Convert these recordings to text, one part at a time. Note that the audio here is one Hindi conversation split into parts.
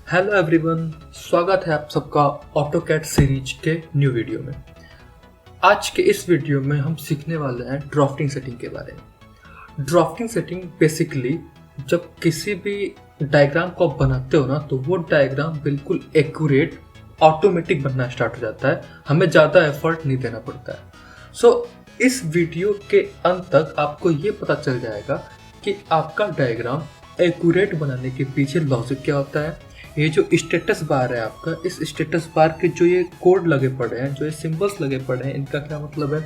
हेलो एवरीवन, स्वागत है आप सबका ऑटोकैड सीरीज के न्यू वीडियो में। आज के इस वीडियो में हम सीखने वाले हैं ड्राफ्टिंग सेटिंग के बारे में। ड्राफ्टिंग सेटिंग बेसिकली जब किसी भी डायग्राम को आप बनाते हो ना, तो वो डायग्राम बिल्कुल एक्यूरेट ऑटोमेटिक बनना स्टार्ट हो जाता है, हमें ज़्यादा एफर्ट नहीं देना पड़ता है। सो इस वीडियो के अंत तक आपको ये पता चल जाएगा कि आपका डायग्राम एक्यूरेट बनाने के पीछे लॉजिक क्या होता है। ये जो स्टेटस बार है आपका, इस स्टेटस बार के जो ये कोड लगे पड़े हैं, जो ये सिंबल्स लगे पड़े हैं, इनका क्या मतलब है।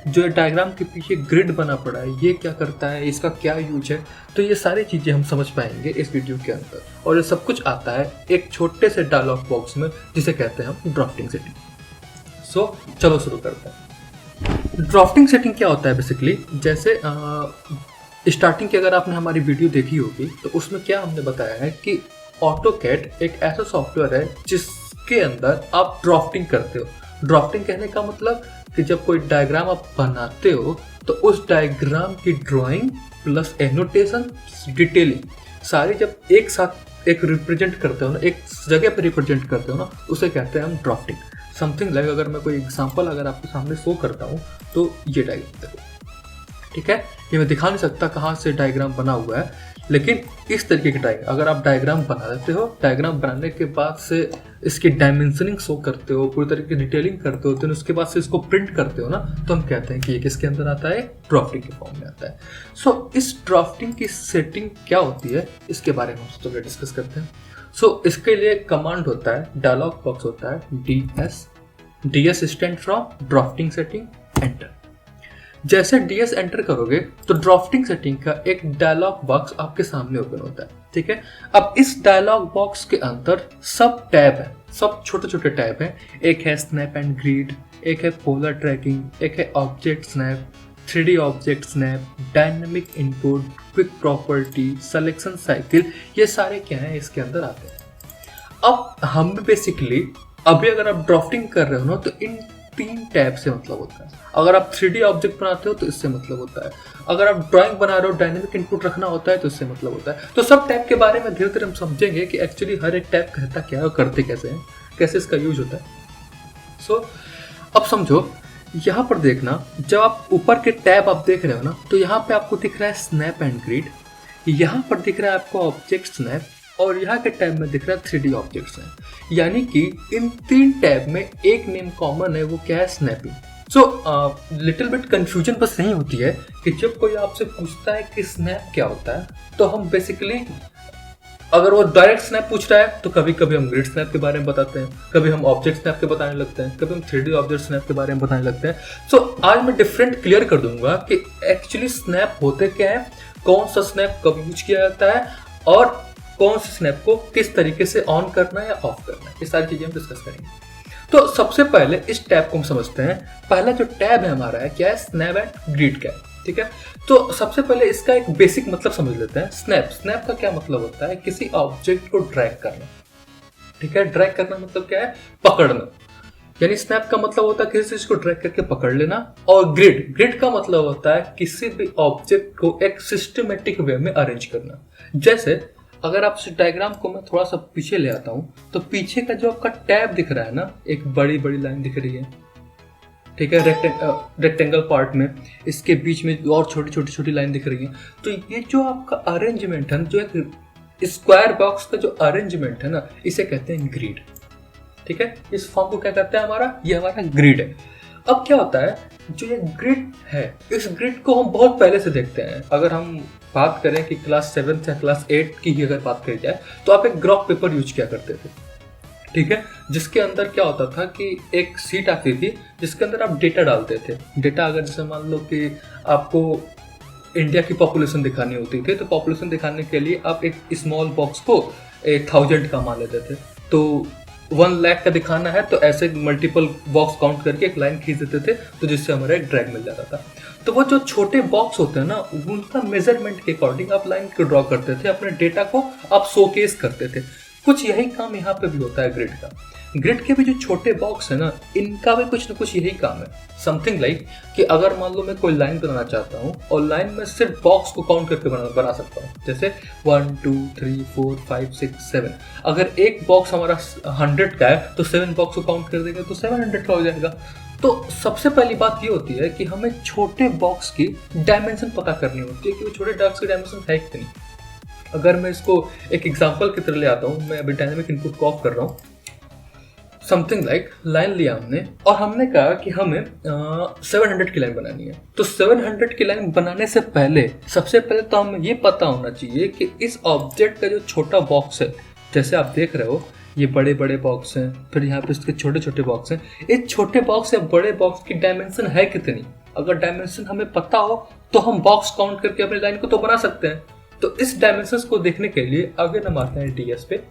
जो ये डायग्राम के पीछे ग्रिड बना पड़ा है, ये क्या करता है, इसका क्या यूज है। तो ये सारी चीज़ें हम समझ पाएंगे इस वीडियो के अंदर, और ये सब कुछ आता है एक छोटे से डायलॉग बॉक्स में जिसे कहते हैं हम ड्राफ्टिंग सेटिंग। सो चलो शुरू करते हैं। ड्राफ्टिंग सेटिंग क्या होता है बेसिकली, जैसे स्टार्टिंग की अगर आपने हमारी वीडियो देखी होगी तो उसमें क्या हमने बताया है कि ऑटोकैड एक ऐसा सॉफ्टवेयर है जिसके अंदर आप ड्राफ्टिंग करते हो। ड्राफ्टिंग कहने का मतलब कि जब कोई डायग्राम आप बनाते हो तो उस डायग्राम की ड्राइंग प्लस एनोटेशन डिटेलिंग सारी जब एक साथ एक रिप्रेजेंट करते हो ना, एक जगह पर रिप्रेजेंट करते हो ना, उसे कहते हैं हम ड्राफ्टिंग। समथिंग लाइक अगर मैं कोई एग्जांपल अगर आपके सामने शो करता हूँ तो ये डायग्राम देखो, ठीक है। ये मैं दिखा नहीं सकता कहाँ से डायग्राम बना हुआ है, लेकिन इस तरीके की डायग्राम अगर आप डायग्राम बना देते हो, डायग्राम बनाने के बाद से इसकी डायमेंशनिंग शो करते हो, पूरी तरीके की डिटेलिंग करते हो, तो उसके बाद से इसको प्रिंट करते हो ना, तो हम कहते हैं कि ये किसके अंदर आता है, ड्राफ्टिंग के फॉर्म में आता है। सो इस ड्राफ्टिंग की सेटिंग क्या होती है, इसके बारे में हम सबसे डिस्कस करते हैं। सो इसके लिए कमांड होता है, डायलॉग बॉक्स होता है ds stand from drafting setting, enter. जैसे ds एंटर करोगे तो ड्राफ्टिंग सेटिंग का एक डायलॉग बॉक्स आपके सामने ओपन होता है, ठीक है। अब इस डायलॉग बॉक्स के अंदर सब टैब है, सब छोटे छोटे टैब हैं। एक है स्नैप एंड ग्रिड, एक है पोलर ट्रैकिंग, एक है object snap, 3D object snap, dynamic input, quick property, selection cycle, ये सारे क्या हैं इसके अंदर आते हैं। अब हम बेसिकली अभी अगर आप ड्राफ्टिंग कर रहे हो ना, तो इन 3 टैब से मतलब होता है। अगर आप 3D ऑब्जेक्ट बनाते हो तो इससे मतलब होता है, अगर आप ड्राइंग बना रहे हो डायनेमिक इनपुट रखना होता है तो इससे मतलब होता है। तो सब टैब के बारे में धीरे धीरे हम समझेंगे कि एक्चुअली हर एक टैब कहता क्या है और करते कैसे हैं, कैसे इसका यूज होता है। सो अब समझो, यहाँ पर देखना, जब आप ऊपर के टैब आप देख रहे हो ना, तो यहाँ पे आपको दिख रहा है स्नैप एंड ग्रिड, यहाँ पर दिख रहा है आपको ऑब्जेक्ट स्नैप, और यहाँ के टैब में दिख रहा है 3D ऑब्जेक्ट्स हैं। यानी कि इन 3 टैब में एक नेम कॉमन है, वो क्या है, snapping. So little bit confusion बस यही होती है कि जब कोई आपसे पूछता है कि स्नैप क्या होता है, तो हम बेसिकली अगर वो डायरेक्ट स्नैप पूछ रहा है तो कभी कभी हम ग्रिड स्नैप के बारे में बताते हैं, कभी हम ऑब्जेक्ट स्नैप के बताने लगते हैं, कभी हम 3D ऑब्जेक्ट स्नैप के बारे में बताने लगते हैं। सो आज मैं डिफरेंट क्लियर कर दूंगा कि एक्चुअली स्नैप होते क्या है, कौन सा स्नैप कब यूज किया जाता है, और कौन से स्नैप को किस तरीके से ऑन करना है या ऑफ करना है, ये सारी चीजें हम डिस्कस करेंगे। तो सबसे पहले इस टैब को हम समझते हैं। पहला जो टैब है हमारा है क्या है, स्नैप एंड ग्रिड का, ठीक है। तो सबसे पहले इसका एक बेसिक मतलब समझ लेते हैं। स्नैप का क्या मतलब होता है, किसी ऑब्जेक्ट को ड्रैग करना, ठीक है। ड्रैग करना मतलब क्या है, पकड़ना, यानी स्नैप का मतलब होता है किसी चीज को ड्रैग करके पकड़ लेना। और ग्रिड का मतलब होता है किसी भी ऑब्जेक्ट को एक सिस्टमेटिक वे में अरेंज करना। जैसे अगर आप इस डायग्राम को मैं थोड़ा सा पीछे ले आता हूँ, तो पीछे का जो आपका टैब दिख रहा है ना, एक बड़ी बड़ी लाइन दिख रही है, ठीक है, रेक्टेंगल पार्ट में, इसके बीच में और छोटी छोटी लाइन दिख रही है। तो ये जो आपका अरेंजमेंट है, जो एक स्क्वायर बॉक्स का जो अरेंजमेंट है ना, इसे कहते हैं ग्रिड, ठीक है। इस फॉर्म को क्या कहते हैं, हमारा ये हमारा ग्रिड है। अब क्या होता है, जो ये ग्रिड है, इस ग्रिड को हम बहुत पहले से देखते हैं। अगर हम बात करें कि क्लास 7 या क्लास 8 की ही अगर बात करी जाए, तो आप एक ग्राफ पेपर यूज किया करते थे, ठीक है, जिसके अंदर क्या होता था कि एक सीट आती थी जिसके अंदर आप डेटा डालते थे। डेटा अगर जैसे मान लो कि आपको इंडिया की पॉपुलेशन दिखानी होती थी, तो पॉपुलेशन दिखाने के लिए आप एक स्मॉल बॉक्स को 1000 का मान लेते थे। तो 1 लाख का दिखाना है तो ऐसे मल्टीपल बॉक्स काउंट करके एक लाइन खींच देते थे, तो जिससे हमारा एक ड्रैग मिल जाता था। तो वो जो छोटे बॉक्स होते हैं ना, उनका मेजरमेंट के अकॉर्डिंग आप लाइन को ड्रॉ करते थे, अपने डेटा को आप शोकेस करते थे। कुछ यही काम यहाँ पे भी होता है ग्रिड का। ग्रिड के भी जो छोटे बॉक्स है ना, इनका भी कुछ ना कुछ यही काम है। समथिंग लाइक कि अगर मान लो मैं कोई लाइन बनाना चाहता हूँ और लाइन में सिर्फ बॉक्स को काउंट करके बना सकता हूँ, जैसे 1 2 3 4 5 6 7। अगर एक बॉक्स हमारा 100 का है तो 7 बॉक्स को काउंट कर देंगे तो 700 का हो जाएगा। तो सबसे पहली बात ये होती है कि हमें छोटे बॉक्स की डायमेंशन पता करनी होती है कि वो छोटे बॉक्स की डायमेंशन है कि नहीं। अगर मैं इसको एक एग्जांपल की तरह ले आता हूँ, मैं अभी डायनेमिक इनपुट को ऑफ कर रहा हूँ। समथिंग लाइक लाइन लिया हमने और हमने कहा कि हमें 700 की लाइन बनानी है। तो 700 की लाइन बनाने से पहले सबसे पहले तो हमें ये पता होना चाहिए कि इस ऑब्जेक्ट का जो छोटा बॉक्स है, जैसे आप देख रहे हो ये बड़े बड़े बॉक्स हैं, फिर यहाँ पे इसके छोटे छोटे बॉक्स हैं, इस छोटे बॉक्स या बड़े बॉक्स की डायमेंशन है कितनी। अगर डायमेंशन हमें पता हो तो हम बॉक्स काउंट करके अपनी लाइन को तो बना सकते हैं। तो इस डायमेंशन को देखने के लिए आगे हम आते हैं डीएस पे,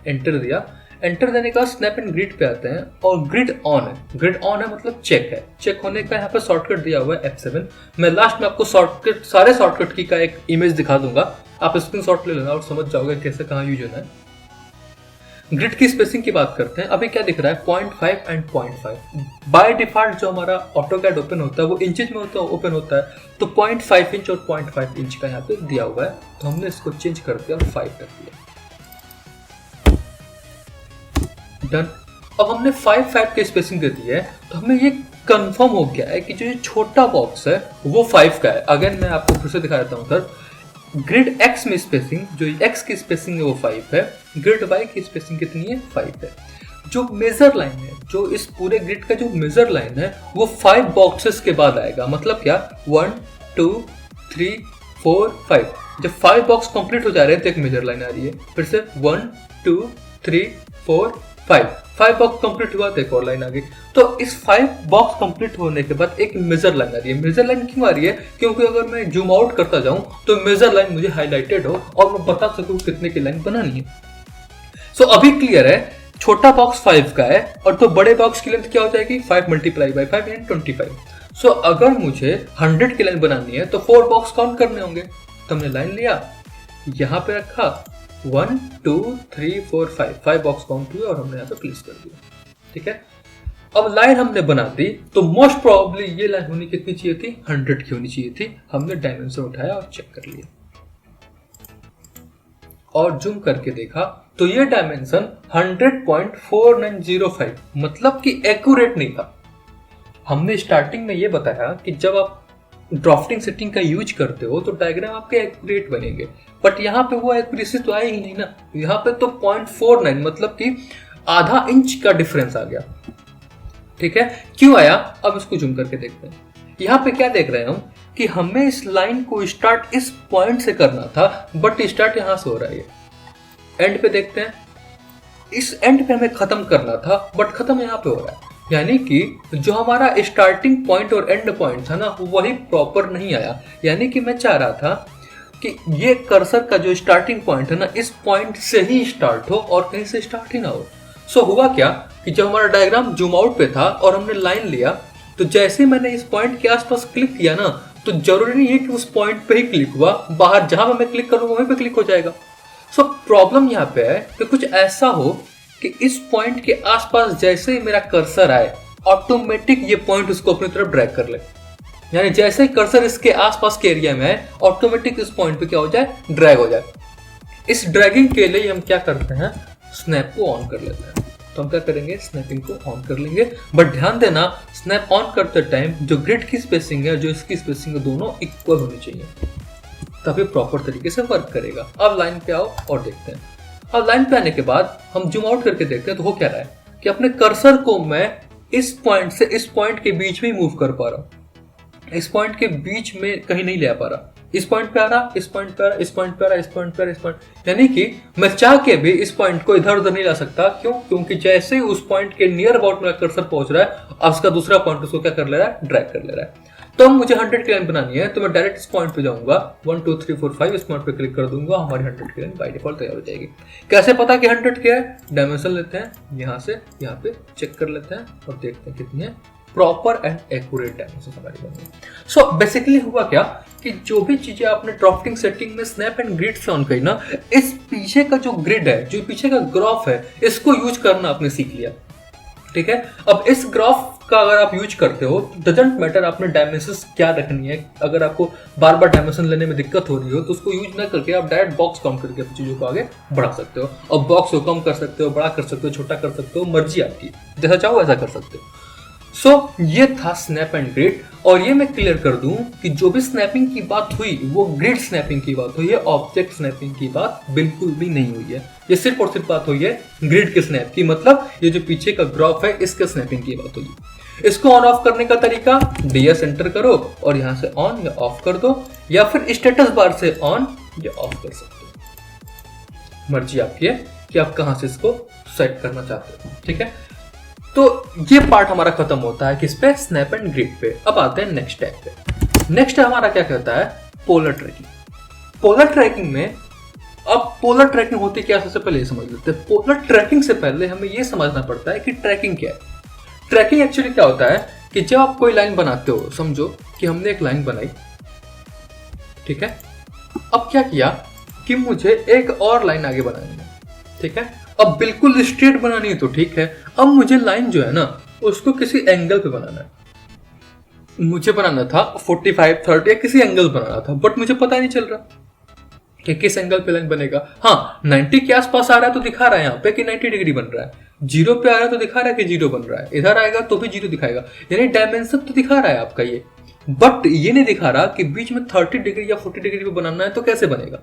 एंटर दिया। एंटर देने के बाद स्नैप एंड ग्रिड पे आते हैं और ग्रिड ऑन है। ग्रिड ऑन है मतलब चेक है। चेक होने का यहाँ पे शॉर्टकट दिया हुआ है F7। मैं लास्ट में आपको शॉर्टकट सारे शॉर्टकट की का एक इमेज दिखा दूंगा, आप स्क्रीनशॉट ले लेना और समझ जाओगे कैसे कहाँ यूज होना है। ग्रिड की स्पेसिंग की बात करते हैं। अभी क्या दिख रहा है 0.5 एंड 0.5। बाय डिफॉल्ट जो हमारा ऑटोकैड ओपन होता है वो इंचेस में ओपन होता है, तो 0.5 इंच और 0.5 इंच का यहाँ पे दिया हुआ है। तो हमने इसको चेंज कर दिया और 5 कर दिया, डन। अब हमने 5 की स्पेसिंग दे दी है, तो हमें ये कंफर्म हो गया है कि जो ये छोटा बॉक्स है वो 5 का है। अगेन मैं आपको फिर से दिखा देता हूँ सर। ग्रिड एक्स में स्पेसिंग, जो एक्स की स्पेसिंग है वो 5 है, ग्रिड वाई की स्पेसिंग कितनी है 5 है। जो मेजर लाइन है, जो इस पूरे ग्रिड का जो मेजर लाइन है वो 5 बॉक्सेस के बाद आएगा। मतलब क्या 1 2 3 4 5। जब 5 बॉक्स कंप्लीट हो जा रहे हैं तो एक मेजर लाइन आ रही है, फिर से 1 2 3 4 5 बॉक्स कंप्लीट हुआ तो एक और लाइन आ गई। तो इस 5 बॉक्स कंप्लीट होने के बाद एक मेजर लाइन आ रही है। मेजर लाइन क्यों आ रही है? क्योंकि अगर मैं जूम आउट करता जाऊं तो मेजर लाइन मुझे हाईलाइटेड हो और मैं बता सकूं कितने की लाइन बनानी है। सो अभी क्लियर है, छोटा बॉक्स 5 का है और तो बड़े बॉक्स की लेंथ क्या हो जाएगी 5 मल्टीप्लाई बाई 5 यानी 25। सो अगर मुझे 100 की लाइन बनानी है तो 4 बॉक्स काउंट करने होंगे। तो हमने लाइन लिया, यहाँ पे रखा 1 2 3 4 5 बॉक्स काउंट हुए और हमने यहाँ पे प्लेस कर दिया। ठीक है, अब लाइन हमने बना दी तो मोस्ट प्रोबेबली ये लाइन होनी कितनी चाहिए थी 100 की होनी चाहिए थी। हमने डायमेंशन उठाया और चेक कर लिया और जूम करके देखा तो ये डायमेंशन 100.4905 मतलब कि एक्यूरेट नहीं था। हमने स्टार्टिंग में ये बताया कि जब आप ड्राफ्टिंग सेटिंग का यूज करते हो तो डायग्राम आपके एक्यूरेट बनेंगे, बट यहाँ पे वो एक्यूरेसी तो आई ही नहीं ना। यहाँ पे तो 0.49 मतलब कि आधा इंच का डिफरेंस आ गया। ठीक है, क्यों आया अब इसको जूम करके देखते हैं। यहाँ पे क्या देख रहे हैं हम कि हमें इस लाइन को स्टार्ट इस पॉइंट से करना था, बट स्टार्ट यहाँ से हो रहा है। एंड पे देखते हैं, इस एंड पे हमें खत्म करना था बट खत्म यहाँ पे हो रहा है। यानी कि जो हमारा स्टार्टिंग पॉइंट और एंड पॉइंट था ना वही प्रॉपर नहीं आया। यानी कि मैं चाह रहा था कि ये कर्सर का जो स्टार्टिंग पॉइंट है ना इस पॉइंट से ही स्टार्ट हो और कहीं से स्टार्ट ही ना हो। सो हुआ क्या कि जब हमारा डायग्राम जूम आउट पे था और हमने लाइन लिया तो जैसे ही मैंने इस पॉइंट के आसपास क्लिक किया ना तो जरूरी नहीं है कि उस पॉइंट पे ही क्लिक हुआ, बाहर जहां मैं क्लिक करूंगा वहीं पे क्लिक हो जाएगा। सो प्रॉब्लम यहाँ पे है कि कुछ ऐसा हो कि इस पॉइंट के आसपास जैसे ही मेरा कर्सर आए ऑटोमेटिक ये पॉइंट उसको अपनी तरफ ड्रैग कर ले। यानी जैसे ही कर्सर इसके आसपास के एरिया में है ऑटोमेटिक इस पॉइंट पे क्या हो जाए ड्रैग हो जाए। इस ड्रैगिंग के लिए हम क्या करते हैं स्नैप को ऑन कर लेते हैं। तो हम क्या करेंगे स्नैपिंग को ऑन कर लेंगे, बट ध्यान देना स्नैप ऑन करते टाइम जो ग्रिड की स्पेसिंग है जो इसकी स्पेसिंग है दोनों इक्वल होनी चाहिए, तभी प्रॉपर तरीके से वर्क करेगा। अब लाइन पे आओ और देखते हैं। अब लाइन पे आने के बाद हम जूम आउट करके देखते हैं तो हो क्या रहा है कि अपने कर्सर को मैं इस पॉइंट से इस पॉइंट के बीच में मूव कर पा रहा हूँ। इस पॉइंट के बीच में कहीं नहीं ले आ पा रहा, इस पॉइंट पे आ रहा, इस पॉइंट पे आ रहा, इस पॉइंट पे आ रहा, इस पॉइंट पे आ रहा, इस पॉइंट। यानी कि मैं चाह के भी इस पॉइंट को इधर उधर नहीं ला सकता। क्यों? क्योंकि जैसे ही उस पॉइंट के नियर अबाउट मेरा कर्सर पहुंच रहा है अब उसका दूसरा पॉइंट उसको क्या कर ले रहा है ड्रैग कर ले रहा है। तो मुझे 100 की लाइन बनानी है तो मैं डायरेक्ट इस पॉइंट पे जाऊंगा 1 2 3 4 5 इस पॉइंट पे क्लिक कर दूंगा, हमारी 100 की लाइन बाय डिफॉल्ट तैयार हो जाएगी। कैसे पता कि 100 क्या है? डायमेंशन लेते हैं, यहाँ से यहाँ पे चेक कर लेते हैं और देखते हैं कितनी है प्रॉपर एंड एक्यूरेट डायमेंशन हमारी बनी। सो बेसिकली हुआ क्या कि जो भी चीजें आपने ड्राफ्टिंग सेटिंग में स्नैप एंड ग्रिड से ऑन करी ना, इस पीछे का जो ग्रिड है, जो पीछे का ग्राफ है, इसको यूज करना आपने सीख लिया। ठीक है, अब इस ग्राफ का अगर आप यूज करते हो तो डजंट मैटर आपने डायमेंशंस क्या रखनी है। अगर आपको बार बार डायमेंशन लेने में दिक्कत हो रही हो तो उसको यूज ना करके आप डायरेक्ट बॉक्स काउंट करके अपनी चीजों को आगे बढ़ा सकते हो, और बॉक्स को कम कर सकते हो, बड़ा कर सकते हो, छोटा कर सकते हो, मर्जी आपकी, जैसा चाहो वैसा कर सकते हो। सो ये था स्नैप एंड ग्रिड। और ये मैं क्लियर कर दूं कि जो भी स्नैपिंग की बात हुई वो ग्रिड स्नैपिंग की बात हुई है, ऑब्जेक्ट स्नैपिंग की बात बिल्कुल भी नहीं हुई है। ये सिर्फ और सिर्फ बात हुई है ग्रिड के स्नैप की, मतलब ये जो पीछे का ग्राफ है इसके स्नैपिंग की बात हुई। इसको ऑन ऑफ करने का तरीका DS एंटर करो और यहां से ऑन या ऑफ कर दो, या फिर स्टेटस बार से ऑन या ऑफ कर सकते हो, मर्जी आपकी है कि आप कहां से इसको सेट करना चाहते हो। ठीक है, तो ये पार्ट हमारा खत्म होता है किस पे, स्नैप एंड ग्रिड पे। अब आते हैं नेक्स्ट टैग पे। नेक्स्ट हमारा क्या कहता है, पोलर ट्रैकिंग। पोलर ट्रैकिंग में, अब पोलर ट्रैकिंग होती क्या, सबसे पहले ये समझ लेते हैं। पोलर ट्रैकिंग से पहले हमें ये समझना पड़ता है कि ट्रैकिंग क्या है। ट्रैकिंग एक्चुअली क्या होता है कि जब आप कोई लाइन बनाते हो, समझो कि हमने एक लाइन बनाई, ठीक है, अब क्या किया कि मुझे एक और लाइन आगे बनानी है। ठीक है, अब बिल्कुल स्ट्रेट बनानी है तो ठीक है, अब मुझे लाइन जो है ना उसको किसी एंगल पे बनाना है। मुझे बनाना था 45, 30 या किसी एंगल बनाना था, बट मुझे पता नहीं चल रहा कि किस एंगल पे लाइन बनेगा। हाँ, 90 के आसपास आ रहा है तो दिखा रहा है यहाँ पे कि 90 डिग्री बन रहा है, 0 पे आ रहा है तो दिखा रहा है कि 0 बन रहा है, इधर आएगा तो भी 0 दिखाएगा, यानी डायमेंशन तो दिखा रहा है आपका ये, बट ये नहीं दिखा रहा कि बीच में 30 डिग्री या 40 डिग्री पे बनाना है तो कैसे बनेगा।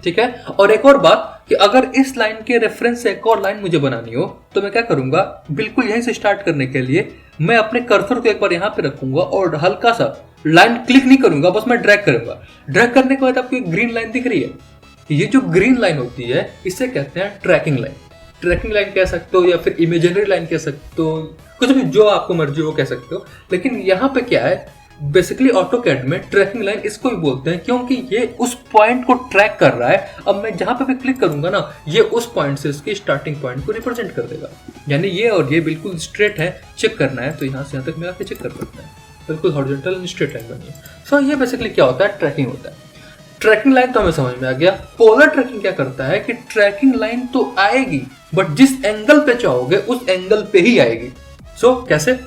ठीक है, और एक और बात कि अगर इस लाइन के रेफरेंस से एक और लाइन मुझे बनानी हो तो मैं क्या करूंगा, बिल्कुल यहीं से स्टार्ट करने के लिए मैं अपने कर्सर को एक बार यहाँ पे रखूंगा और हल्का सा लाइन क्लिक नहीं करूंगा, बस मैं ड्रैग करूंगा। ड्रैग करने के बाद आपको एक ग्रीन लाइन दिख रही है, ये जो ग्रीन लाइन होती है इसे कहते हैं ट्रैकिंग लाइन। ट्रैकिंग लाइन कह सकते हो या फिर इमेजिनरी लाइन कह सकते हो, कुछ भी जो आपको मर्जी हो कह सकते हो। लेकिन यहाँ पे क्या है, बेसिकली ऑटोकैड में ट्रैकिंग लाइन इसको भी बोलते हैं क्योंकि ये उस पॉइंट को ट्रैक कर रहा है। अब मैं जहां पे भी क्लिक करूंगा ना, ये उस पॉइंट से इसके स्टार्टिंग पॉइंट को रिप्रेजेंट कर देगा, यानी ये और ये बिल्कुल स्ट्रेट है। चेक करना है तो यहाँ से यहाँ तक मिला के चेक कर सकते हैं, बिल्कुल हॉरिजॉन्टल एंड स्ट्रेट लाइन बनी है। सो ये बेसिकली क्या होता है, ट्रैकिंग होता है। ट्रैकिंग लाइन तो हमें समझ में आ गया। पोलर ट्रैकिंग क्या करता है कि ट्रैकिंग लाइन तो आएगी बट जिस एंगल पे चाहोगे उस एंगल पे ही आएगी। सो कैसे,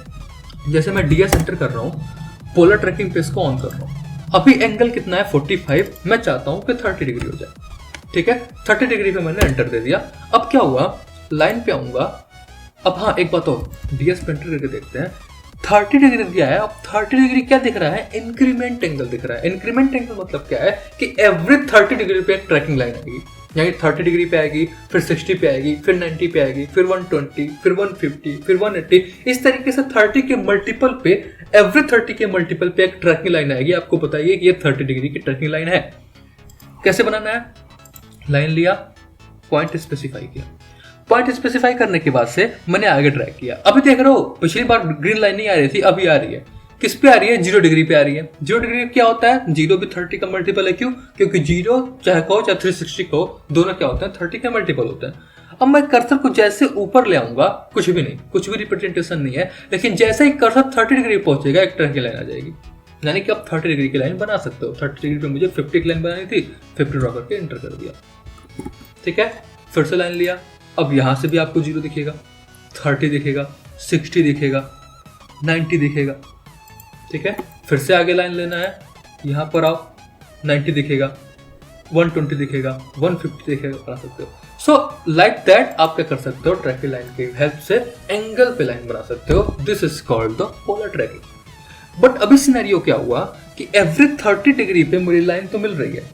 जैसे मैं DS एंटर कर रहा हूँ, पोलर ट्रैकिंग पे इसको ऑन कर रहा हूँ, अभी एंगल कितना है 45, मैं चाहता हूँ कि 30 डिग्री हो जाए। ठीक है, 30 डिग्री पे मैंने एंटर दे दिया। अब क्या हुआ, लाइन पे आऊंगा। अब हाँ, एक बात और, DS पे एंटर करके देखते हैं, 30 डिग्री दिया है। अब 30 डिग्री क्या दिख रहा है, इंक्रीमेंट एंगल दिख रहा है। इंक्रीमेंट एंगल मतलब क्या है कि एवरी 30 डिग्री पे एक ट्रैकिंग लाइन आएगी, यानी 30 डिग्री पे आएगी, फिर 60 पे आएगी, फिर 90 पे आएगी, फिर 120, फिर 150, फिर 180। इस तरीके से 30 के मल्टीपल पे, एवरी 30 के मल्टीपल पे एक ट्रैकिंग लाइन आएगी। आपको बताइए कि ये 30 डिग्री की ट्रैकिंग लाइन है। कैसे बनाना है, लाइन लिया, पॉइंट स्पेसिफाई किया, पॉइंट स्पेसिफाई करने के बाद से मैंने आगे ड्रैग किया। अभी देख रहे हो, पिछली बार ग्रीन लाइन नहीं आ रही थी, अभी आ रही है। किस पे आ रही है, 0 डिग्री पे आ रही है। 0 डिग्री क्या होता है, 0 भी 30 का मल्टीपल है। क्यों, क्योंकि 0 चाहे कहो चाहे 360 कहो, दोनों क्या होते हैं, 30 के मल्टीपल होते हैं। अब मैं कर्सर को जैसे ऊपर ले आऊंगा, कुछ भी नहीं, कुछ भी रिप्रेजेंटेशन नहीं है, लेकिन जैसे ही कर्सर 30 डिग्री पहुंचेगा एक ट्रैकिंग लाइन आ जाएगी, यानी कि आप 30 डिग्री की लाइन बना सकते हो। 30 डिग्री पे मुझे 50 की लाइन बनानी थी, 50 ड्रॉ करके एंटर कर दिया। ठीक है, फिर से लाइन लिया। अब यहां से भी आपको 0 दिखेगा, 30 दिखेगा, 60 दिखेगा, 90 दिखेगा। ठीक है, फिर से आगे लाइन लेना है, यहां पर आओ, 90 दिखेगा, 120 दिखेगा, 150 दिखेगा, बना सकते हो। सो लाइक दैट आप क्या कर सकते हो, ट्रैकिंग लाइन की हेल्प से एंगल पे लाइन बना सकते हो। This is called the polar tracking. But अभी सिनेरियो क्या हुआ कि एवरी 30 डिग्री पे मेरी लाइन तो मिल रही है,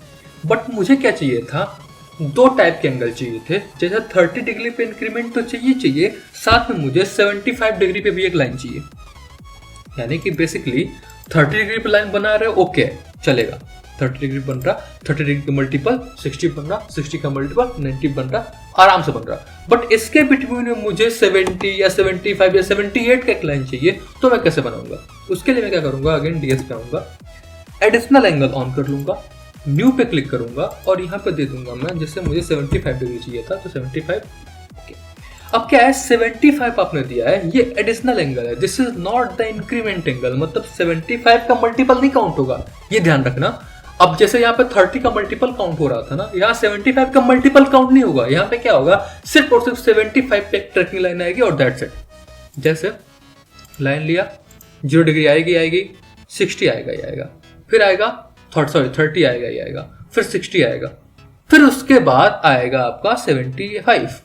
बट मुझे क्या चाहिए था, 2 टाइप के एंगल चाहिए थे। जैसे 30 डिग्री पे इंक्रीमेंट तो चाहिए, साथ में मुझे 75 डिग्री पे भी एक लाइन चाहिए। यानी कि बेसिकली 30 डिग्री पे लाइन बना रहे हो, ओके चलेगा, 30 डिग्री बन रहा, 30 डिग्री का मल्टीपल 60 बन रहा, 60 का मल्टीपल 90 बन रहा, आराम से बन रहा। बट इसके बिटवीन में मुझे 70 या 75 या 78 का एक लाइन चाहिए, तो मैं कैसे बनाऊंगा। उसके लिए मैं क्या करूंगा, अगेन DS पे आऊंगा, एडिशनल एंगल ऑन कर लूंगा, न्यू पे क्लिक करूंगा और यहाँ पे दे दूंगा मैं, जैसे मुझे 75 डिग्री चाहिए था तो 75। ओके, अब क्या है 75 आपने दिया है, ये एडिशनल एंगल है, this is not the increment angle, मतलब 75 का मल्टीपल नहीं काउंट होगा, ये ध्यान रखना। अब जैसे यहाँ पे 30 का मल्टीपल काउंट हो रहा था ना, यहाँ 75 का मल्टीपल काउंट नहीं होगा, यहाँ पे क्या होगा सिर्फ और सिर्फ 75 पे एक ट्रैकिंग लाइन आएगी और दैट्स इट। जैसे लाइन लिया 0 डिग्री आएगी 60 आएगा, फिर आएगा 30 आएगा, फिर 60 आएगा, फिर उसके बाद आएगा आपका 75,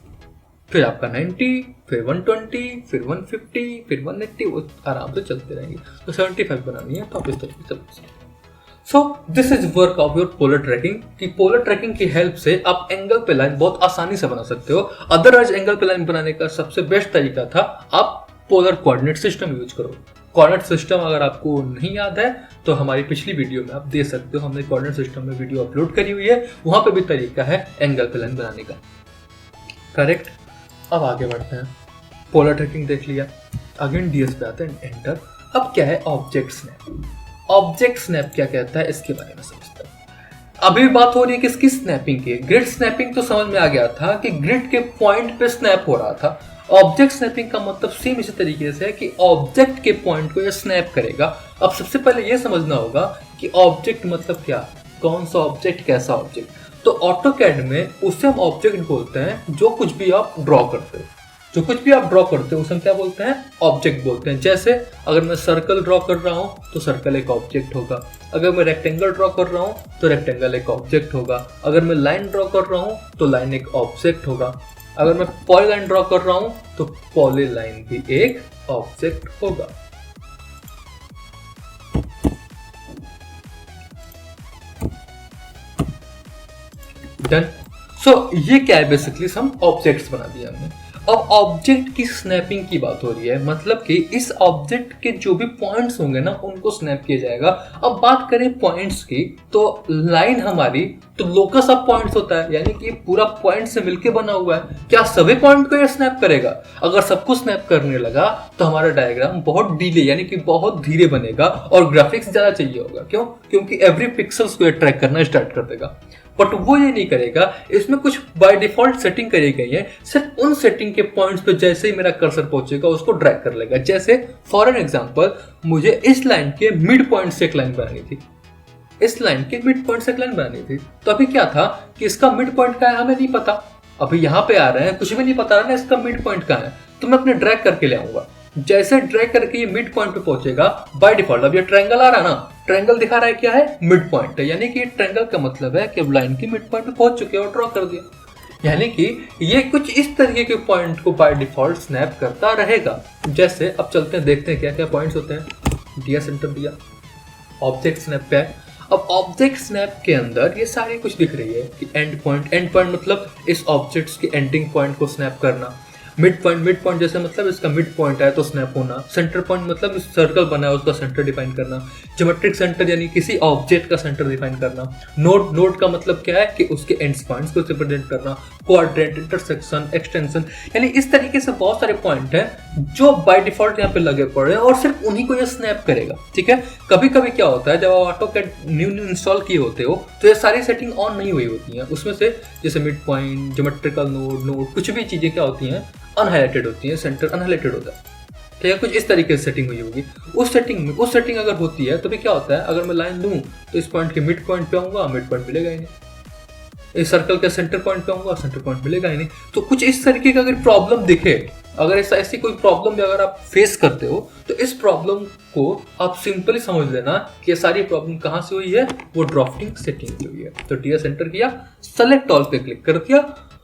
फिर आपका 90, फिर 120, फिर 150, फिर 180, वो आराम से चलते रहेंगे। तो 75 बनानी है तो आप इस तरीके से बना सकते हो। So this is work of your polar tracking, कि पोलर ट्रैकिंग की हेल्प से आप एंगल पे लाइन बहुत आसानी से बना सकते हो। अदरवाइज एंगल पे लाइन बनाने का सबसे बेस्ट तरीका था आप पोलर कोऑर्डिनेट सिस्टम यूज करो। कोऑर्डिनेट सिस्टम अगर आपको नहीं याद है तो हमारी पिछली वीडियो में आप देख सकते हो, हमने कोऑर्डिनेट सिस्टम में वीडियो अपलोड करी हुई है, वहां पे भी तरीका है एंगल पे लाइन बनाने का। करेक्ट। अब आगे बढ़ते हैं, पोलर ट्रैकिंग देख लिया, अगेन डीएस पे आते हैं, एंटर। अब क्या है ऑब्जेक्ट स्नैप। ऑब्जेक्ट स्नैप क्या कहता है इसके बारे में समझते हैं। अभी बात हो रही है किसकी, स्नैपिंग की। ग्रिड स्नैपिंग तो समझ में आ गया था कि ग्रिड के पॉइंट पे स्नैप हो रहा था। ऑब्जेक्ट स्नैपिंग का मतलब सेम इसी तरीके से है कि ऑब्जेक्ट के पॉइंट को ये स्नैप करेगा। अब सबसे पहले ये समझना होगा कि ऑब्जेक्ट मतलब क्या, कौन सा ऑब्जेक्ट, कैसा ऑब्जेक्ट। तो ऑटोकैड में उसे हम ऑब्जेक्ट बोलते हैं जो कुछ भी आप ड्रॉ करते हो, जो कुछ भी आप ड्रॉ करते हो उसे हम क्या बोलते हैं, ऑब्जेक्ट बोलते हैं। जैसे अगर मैं सर्कल ड्रॉ कर रहा हूं तो सर्कल एक ऑब्जेक्ट होगा, अगर मैं रेक्टेंगल ड्रॉ कर रहा हूं तो रेक्टेंगल एक ऑब्जेक्ट होगा, अगर मैं लाइन ड्रॉ कर रहा हूं तो लाइन एक ऑब्जेक्ट होगा, अगर मैं पॉलीलाइन ड्रॉ कर रहा हूं तो पॉलीलाइन भी एक ऑब्जेक्ट होगा। डन। सो ये क्या है, बेसिकली हम ऑब्जेक्ट्स बना दिया हमने। अब ऑब्जेक्ट की स्नैपिंग की बात हो रही है, मतलब कि इस ऑब्जेक्ट के जो भी पॉइंट्स होंगे ना उनको स्नैप किया जाएगा। अब बात करें पॉइंट्स की, तो लाइन हमारी तो लोकस ऑफ पॉइंट्स होता है, यानी कि पूरा पॉइंट से मिलके बना हुआ है। क्या सभी पॉइंट को ये स्नैप करेगा? अगर सबको स्नैप करने लगा तो हमारा डायग्राम बहुत डिले यानी कि बहुत धीरे बनेगा और ग्राफिक्स ज्यादा चाहिए होगा। क्यों? क्योंकि एवरी पिक्सल्स को ट्रैक करना स्टार्ट कर देगा। बट वो ये नहीं करेगा, इसमें कुछ बाय डिफॉल्ट सेटिंग करी गई है, सिर्फ उन सेटिंग के पॉइंट्स पे जैसे ही मेरा कर्सर पहुंचेगा उसको ड्रैग कर लेगा। जैसे फॉर एन एग्जांपल, मुझे इस लाइन के मिड पॉइंट से एक लाइन बनानी थी, इस लाइन के मिड पॉइंट से एक लाइन बनानी थी। तो अभी क्या था कि इसका मिड पॉइंट क्या है हमें नहीं पता, अभी यहाँ पे आ रहे हैं कुछ भी नहीं पता ना इसका मिड पॉइंट कहाँ है, तो मैं अपने ड्रैग करके ले आऊंगा। जैसे ड्रैग करके ये मिड पॉइंट पे पहुंचेगा, बाय डिफॉल्ट अब ये ट्रायंगल आ रहा है ना, ट्रायंगल दिखा रहा है क्या है, मिड पॉइंट है, यानी कि ट्रायंगल का मतलब है कि अब लाइन की मिड पॉइंट पे पहुंच चुके हैं और ड्रॉ कर दिया। यानी कि ये कुछ इस तरीके के पॉइंट को बाय डिफॉल्ट स्नैप करता रहेगा। जैसे अब चलते हैं, देखते हैं क्या क्या पॉइंट्स होते हैं। दिया सेंटर दिया, ऑब्जेक्ट स्नैप पे है। अब ऑब्जेक्ट स्नैप के अंदर ये सारी कुछ दिख रही है कि एंड पॉइंट मतलब इस ऑब्जेक्ट्स के एंडिंग पॉइंट को स्नैप करना। मिड पॉइंट जैसे मतलब इसका मिड पॉइंट है तो स्नैप होना। सेंटर पॉइंट मतलब इस सर्कल बना है उसका सेंटर डिफाइन करना। ज्योमेट्रिक सेंटर यानी किसी ऑब्जेक्ट का सेंटर डिफाइन करना। नोड का मतलब क्या है कि उसके एंड्स पॉइंट्स को रिप्रेजेंट करना। क्वाड्रेंट, इंटरसेक्शन, एक्सटेंशन, यानी इस तरीके से बहुत सारे पॉइंट हैं जो बाय डिफॉल्ट यहाँ पे लगे पड़े हैं और सिर्फ उन्हीं को ये स्नैप करेगा। ठीक है, कभी कभी क्या होता है जब आप ऑटोकैड न्यू इंस्टॉल किए होते हो तो ये सारी सेटिंग ऑन नहीं हुई होती हैं, उसमें से जैसे मिड पॉइंट, ज्योमेट्रिकल नोड कुछ भी चीजें क्या होती हैं, अनहाइलाइटेड होती है, सेंटर अनहाइलाइटेड होता है। ठीक है, कुछ इस तरीके से सेटिंग हुई होगी। उस सेटिंग अगर होती है तो भी क्या होता है, अगर मैं लाइन लूं तो इस पॉइंट के मिड पॉइंट पे आऊंगा, मिड पॉइंट मिलेगा ही नहीं। इस सर्कल के सेंटर पॉइंट पे आऊंगा, सेंटर पॉइंट मिलेगा ही नहीं। तो कुछ इस तरीके का अगर प्रॉब्लम दिखे, अगर ऐसी कोई प्रॉब्लम भी अगर आप फेस करते हो तो इस प्रॉब्लम को आप सिंपली समझ लेना कि ये सारी प्रॉब्लम कहां से हुई है, वो ड्राफ्टिंग सेटिंग से हुई है। तो टीआर सेंटर किया, सेलेक्ट ऑल पे क्लिक कर दिया,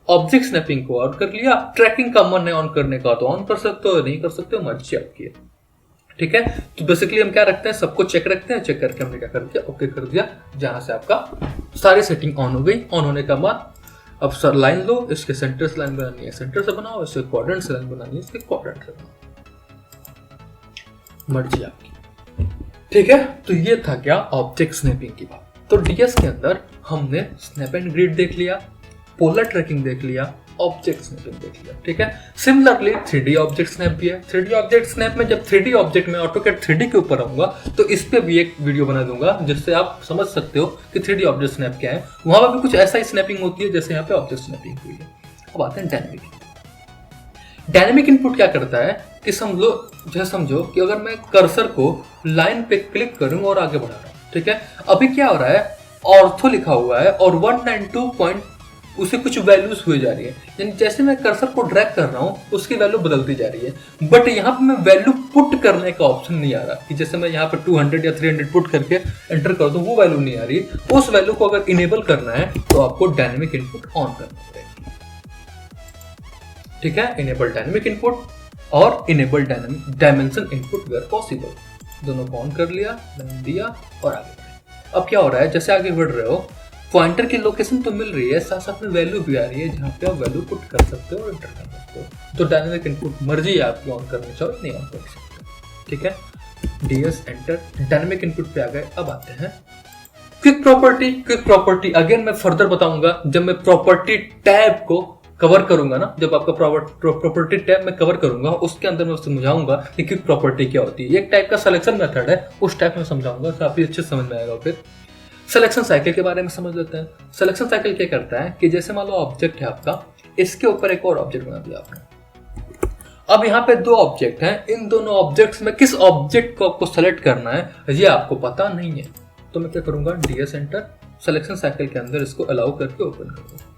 ऑब्जेक्ट स्नैपिंग को ऑन कर लिया। ट्रैकिंग का मन है ऑन करने का तो ऑन कर सकते हो, नहीं कर सकते हो मर्जी आपकी है। ठीक है, तो बेसिकली हम क्या रखते हैं, सबको चेक रखते हैं, चेक करके हमने क्या कर दिया, ओके कर दिया, जहां से आपका सारी सेटिंग ऑन हो गई। ऑन होने के बाद अब सर लाइन लो, इसके सेंटर से लाइन बनानी है सेंटर से बनाओ, इसके क्वाड्रेंट से लाइन बनानी है इसके क्वाड्रेंट से बनाओ, मर्जी आपकी। ठीक है, तो ये था क्या ऑब्जेक्ट स्नैपिंग की बात। तो डीएस के अंदर हमने स्नैप एंड ग्रिड देख लिया, पोलर ट्रैकिंग देख लिया, ऑब्जेक्ट स्नैपिंग देख लिया। ठीक है, सिमिलरली 3D ऑब्जेक्ट स्नैप भी है। 3D ऑब्जेक्ट स्नैप में जब 3D ऑब्जेक्ट में ऑटोकैड 3D के ऊपर आऊंगा तो इस पे भी एक वीडियो बना दूंगा जिससे आप समझ सकते हो कि 3D ऑब्जेक्ट स्नैप क्या है। वहां पर भी कुछ ऐसा ही स्नैपिंग होती है जैसे यहाँ पे ऑब्जेक्ट स्नैपिंग हुई है। अब आते हैं डायनेमिक। डायनेमिक इनपुट क्या करता है कि समझो कि अगर मैं कर्सर को लाइन पे क्लिक करूं और आगे बढ़ा रहा हूं, ठीक है। अभी क्या हो रहा है, ऑर्थो लिखा हुआ है और 192 पॉइंट उसे कुछ वैल्यूज हुए जा रही है, यानी जैसे मैं कर्सर को ड्रैग कर रहा हूँ उसकी वैल्यू बदलती जा रही है। बट यहाँ पे मैं वैल्यू पुट करने का ऑप्शन नहीं आ रहा कि जैसे मैं यहाँ पे 200 या 300 पुट करके एंटर कर दूं, वो वैल्यू नहीं आ रही। उस वैल्यू को अगर इनेबल करना है तो आपको डायनेमिक इनपुट ऑन करना पड़ेगा, ठीक है। इनेबल डायनेमिक इनपुट और enable dimension input where possible, दोनों को ऑन कर लिया, दिया और आगे बढ़े। अब क्या हो रहा है, जैसे आगे बढ़ रहे हो पॉइंटर की लोकेशन तो मिल रही है, साथ साथ में वैल्यू भी आ रही है जहाँ पे आप वैल्यू पुट कर सकते हो और एंटर कर सकते हो। तो डायनेमिक इनपुट मर्जी है आपकी ऑन करनी चाहो नहीं ऑन कर सकते, ठीक है। DS एंटर, डायनेमिक इनपुट पे आ गए। अब आते हैं क्विक प्रॉपर्टी अगेन मैं फर्दर बताऊंगा जब मैं प्रॉपर्टी टैब को कवर करूंगा ना, जब आपका प्रॉपर्टी टैब में कवर करूंगा उसके अंदर मैं समझाऊंगा कि क्विक प्रॉपर्टी क्या होती है। एक टाइप का सिलेक्शन मेथड है, उस टाइप में समझाऊंगा, काफी अच्छे समझ में आएगा। फिर सिलेक्शन साइकिल के बारे में समझ लेते हैं। सिलेक्शन साइकिल क्या करता है कि जैसे मान लो ऑब्जेक्ट है आपका, इसके ऊपर एक और ऑब्जेक्ट बना दिया आपने। अब यहाँ पे दो ऑब्जेक्ट हैं, इन दोनों ऑब्जेक्ट्स में किस ऑब्जेक्ट को आपको सेलेक्ट करना है ये आपको पता नहीं है। तो मैं क्या करूंगा, DS एंटर, सिलेक्शन साइकिल के अंदर इसको अलाउ करके ओपन कर दूंगा,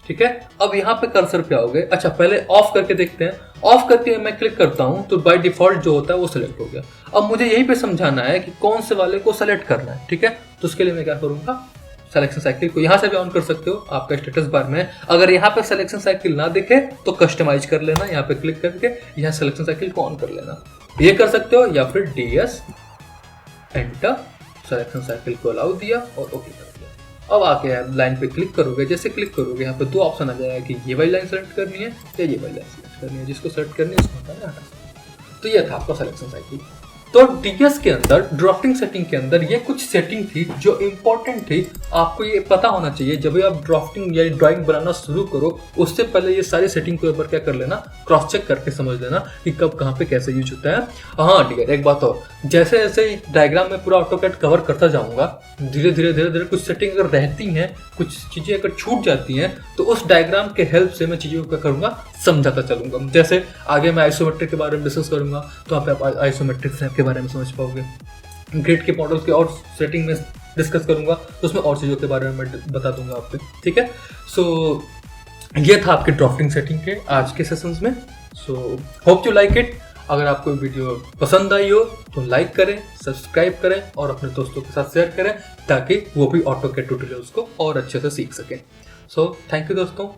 ठीक है। अब यहाँ पे कर्सर पे आओगे, अच्छा पहले ऑफ करके देखते हैं। ऑफ करके मैं क्लिक करता हूँ तो बाय डिफॉल्ट जो होता है वो सिलेक्ट हो गया। अब मुझे यहीं पे समझाना है कि कौन से वाले को सेलेक्ट करना है, ठीक है। तो उसके लिए मैं क्या करूंगा, सिलेक्शन साइकिल को यहाँ से भी ऑन कर सकते हो, आपका स्टेटस बार में अगर यहाँ पे सिलेक्शन साइकिल ना दिखे तो कस्टमाइज कर लेना, यहाँ पे क्लिक करके यहाँ सिलेक्शन साइकिल को ऑन कर लेना, ये कर सकते हो। या फिर DS एंटर, सिलेक्शन साइकिल को अलाउ दिया और ओके कर दिया। अब आके आप लाइन पे क्लिक करोगे, जैसे क्लिक करोगे यहाँ पे दो ऑप्शन आ जाएगा कि ये वाली लाइन सेलेक्ट करनी है या ये वाली लाइन सेलेक्ट करनी है। जिसको सेलेक्ट करनी है उसको हटा सकते। तो ये था आपका सिलेक्शन साइकिल। तो DS के अंदर ड्राफ्टिंग सेटिंग के अंदर ये कुछ सेटिंग थी जो इंपॉर्टेंट थी, आपको ये पता होना चाहिए। जब भी आप ड्राफ्टिंग या ड्राइंग बनाना शुरू करो उससे पहले ये सारी सेटिंग को एक बार क्या कर लेना, क्रॉस चेक करके समझ लेना कि कब कहाँ पे कैसे यूज होता है। हाँ ठीक है, एक बात और, जैसे जैसे डायग्राम में पूरा ऑटोकैड कवर करता जाऊंगा, धीरे धीरे कुछ सेटिंग अगर रहती हैं, कुछ चीजें अगर छूट जाती हैं तो उस डायग्राम के हेल्प से मैं चीजों को क्या करूंगा, समझाता चलूंगा। जैसे आगे मैं आइसोमेट्रिक के बारे में डिस्कस करूंगा तो वहाँ पे आप आइसोमेट्रिक स्नैप के बारे में समझ पाओगे। ग्रिड के मॉडल्स के और सेटिंग में डिस्कस करूंगा तो उसमें और चीज़ों के बारे में मैं बता दूंगा आपको, ठीक है। सो ये था आपके ड्राफ्टिंग सेटिंग के आज के सेशंस में। So hope you like it. अगर आपको वीडियो पसंद आई हो तो लाइक करें, सब्सक्राइब करें और अपने दोस्तों के साथ शेयर करें ताकि वो भी ऑटोकैड ट्यूटोरियल्स को और अच्छे से सीख सकें। सो थैंक यू दोस्तों।